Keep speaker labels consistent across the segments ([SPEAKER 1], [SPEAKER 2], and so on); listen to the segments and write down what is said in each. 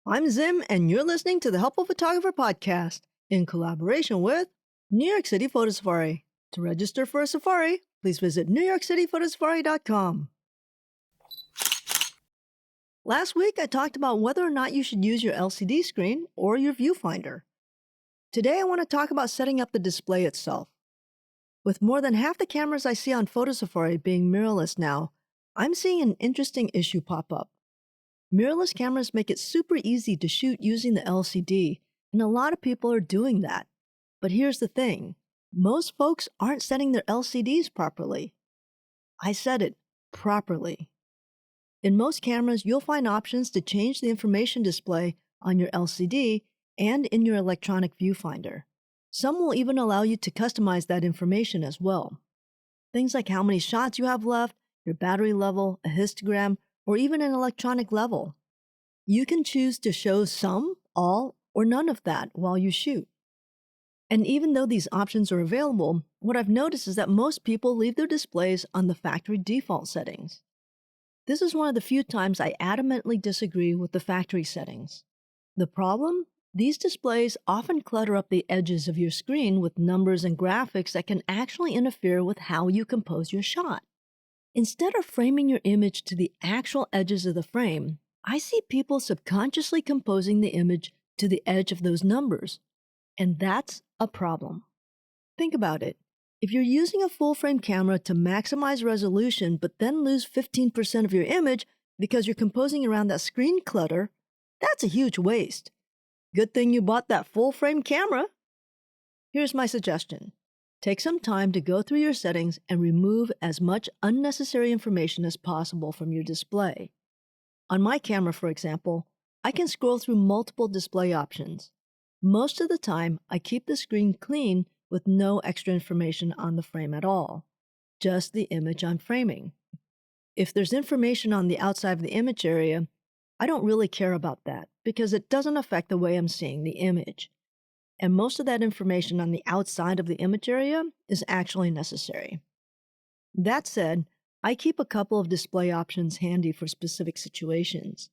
[SPEAKER 1] I'm Zim, and you're listening to the Helpful Photographer Podcast in collaboration with New York City Photo Safari. To register for a safari, please visit NewYorkCityPhotosafari.com. Last week, I talked about whether or not you should use your LCD screen or your viewfinder. Today, I want to talk about setting up the display itself. With more than half the cameras I see on Photo Safari being mirrorless now, I'm seeing an interesting issue pop up. Mirrorless cameras make it super easy to shoot using the LCD, and a lot of people are doing that. But here's the thing, most folks aren't setting their LCDs properly. I said it, properly. In most cameras, you'll find options to change the information display on your LCD and in your electronic viewfinder. Some will even allow you to customize that information as well. Things like how many shots you have left, your battery level, a histogram, or even an electronic level. You can choose to show some, all, or none of that while you shoot. And even though these options are available, what I've noticed is that most people leave their displays on the factory default settings. This is one of the few times I adamantly disagree with the factory settings. The problem? These displays often clutter up the edges of your screen with numbers and graphics that can actually interfere with how you compose your shot. Instead of framing your image to the actual edges of the frame, I see people subconsciously composing the image to the edge of those numbers. And that's a problem. Think about it. If you're using a full-frame camera to maximize resolution but then lose 15% of your image because you're composing around that screen clutter, that's a huge waste. Good thing you bought that full-frame camera. Here's my suggestion. Take some time to go through your settings and remove as much unnecessary information as possible from your display. On my camera, for example, I can scroll through multiple display options. Most of the time, I keep the screen clean with no extra information on the frame at all, just the image I'm framing. If there's information on the outside of the image area, I don't really care about that because it doesn't affect the way I'm seeing the image. And most of that information on the outside of the image area is actually necessary. That said, I keep a couple of display options handy for specific situations.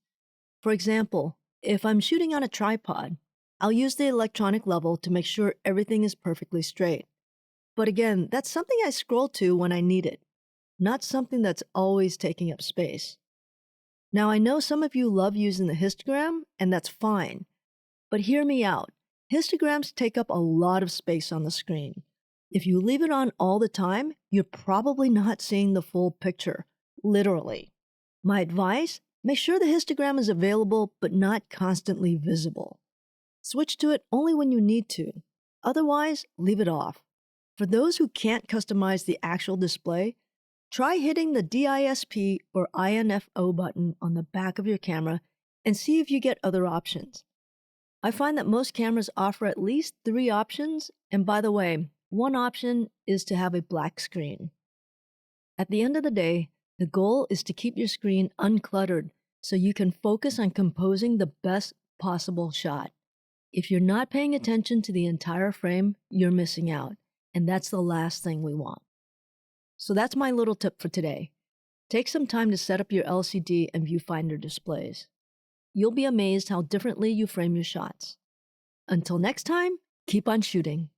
[SPEAKER 1] For example, if I'm shooting on a tripod, I'll use the electronic level to make sure everything is perfectly straight. But again, that's something I scroll to when I need it, not something that's always taking up space. Now, I know some of you love using the histogram, and that's fine. But hear me out. Histograms take up a lot of space on the screen. If you leave it on all the time, you're probably not seeing the full picture, literally. My advice? Make sure the histogram is available but not constantly visible. Switch to it only when you need to. Otherwise, leave it off. For those who can't customize the actual display, try hitting the DISP or INFO button on the back of your camera and see if you get other options. I find that most cameras offer at least 3 options, and by the way, one option is to have a black screen. At the end of the day, the goal is to keep your screen uncluttered so you can focus on composing the best possible shot. If you're not paying attention to the entire frame, you're missing out, and that's the last thing we want. So that's my little tip for today. Take some time to set up your LCD and viewfinder displays. You'll be amazed how differently you frame your shots. Until next time, keep on shooting.